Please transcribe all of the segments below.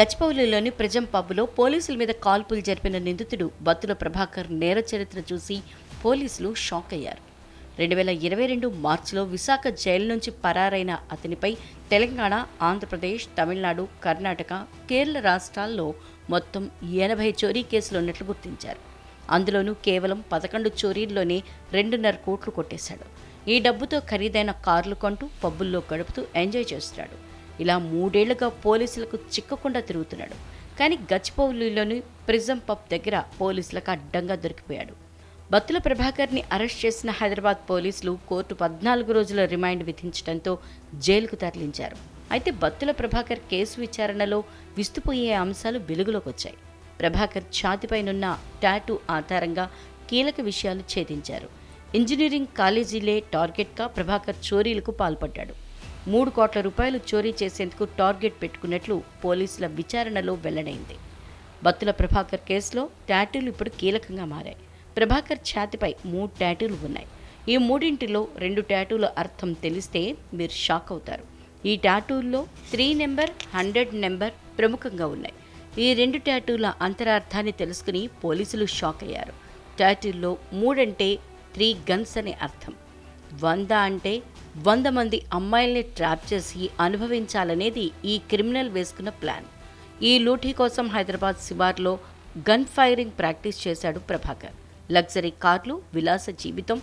గచ్చిబౌలిలోని prism పబ్లో పోలీసుల మీద కాల్పులు జరిపిన నిందితుడు బత్తుల ప్రభాకర్ నేర చరిత్ర చూసి పోలీసులు షాక్ అయ్యారు. 2022 మార్చిలో విశాఖ జైలు నుంచి పరారైన అతనిపై తెలంగాణ, ఆంధ్రప్రదేశ్, తమిళనాడు, కర్ణాటక, కేరళ రాష్ట్రాల్లో మొత్తం 80 చోరీ కేసులు ఉన్నట్లు గుర్తించారు. అందులోనూ కేవలం 11 చోరీల్లోనే 2.5 కోట్లు కొట్టేశాడు. ఈ డబ్బుతో ఖరీదైన కార్లు కొంటూ పబ్బుల్లో గడుపుతూ ఎంజాయ్ చేస్తున్నాడు. ఇలా 3 ఏళ్లుగా పోలీసులకు చిక్కకుండా తిరుగుతున్నాడు. కానీ గచ్చిబౌలిలోని ప్రిజం పబ్ దగ్గర పోలీసులకు అడ్డంగా దొరికిపోయాడు. బత్తుల ప్రభాకర్ని అరెస్ట్ చేసిన హైదరాబాద్ పోలీసులు కోర్టు 14 రోజుల రిమాండ్ విధించడంతో జైలుకు తరలించారు. అయితే బత్తుల ప్రభాకర్ కేసు విచారణలో విస్తుపోయే అంశాలు వెలుగులోకి వచ్చాయి. ప్రభాకర్ ఛాతిపైనున్న టాటూ ఆధారంగా కీలక విషయాలు ఛేదించారు. ఇంజనీరింగ్ కాలేజీలే టార్గెట్గా ప్రభాకర్ చోరీలకు పాల్పడ్డాడు. 3 కోట్ల రూపాయలు చోరీ చేసేందుకు టార్గెట్ పెట్టుకున్నట్లు పోలీసుల విచారణలో వెల్లడైంది. బత్తుల ప్రభాకర్ కేసులో టాటూలు ఇప్పుడు కీలకంగా మారాయి. ప్రభాకర్ ఛాతిపై 3 టాటూలు ఉన్నాయి. ఈ మూడింటిలో 2 టాటూల అర్థం తెలిస్తే మీరు షాక్ అవుతారు. ఈ టాటూల్లో 3 నెంబర్, 100 నెంబర్ ప్రముఖంగా ఉన్నాయి. ఈ 2 టాటూల అంతరార్థాన్ని తెలుసుకుని పోలీసులు షాక్ అయ్యారు. టాటూల్లో 3 అంటే 3 గన్స్ అనే అర్థం. 100 అంటే 100 మంది అమ్మాయిల్ని ట్రాప్ చేసి అనుభవించాలనేది ఈ క్రిమినల్ వేసుకున్న ప్లాన్. ఈ లూటీ కోసం హైదరాబాద్ శివార్లో గన్ ఫైరింగ్ ప్రాక్టీస్ చేశాడు ప్రభాకర్. లగ్జరీ కార్లు, విలాస జీవితం,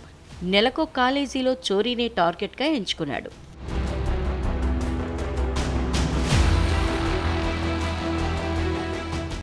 నెలకో కాలేజీలో చోరీనే టార్గెట్గా ఎంచుకున్నాడు.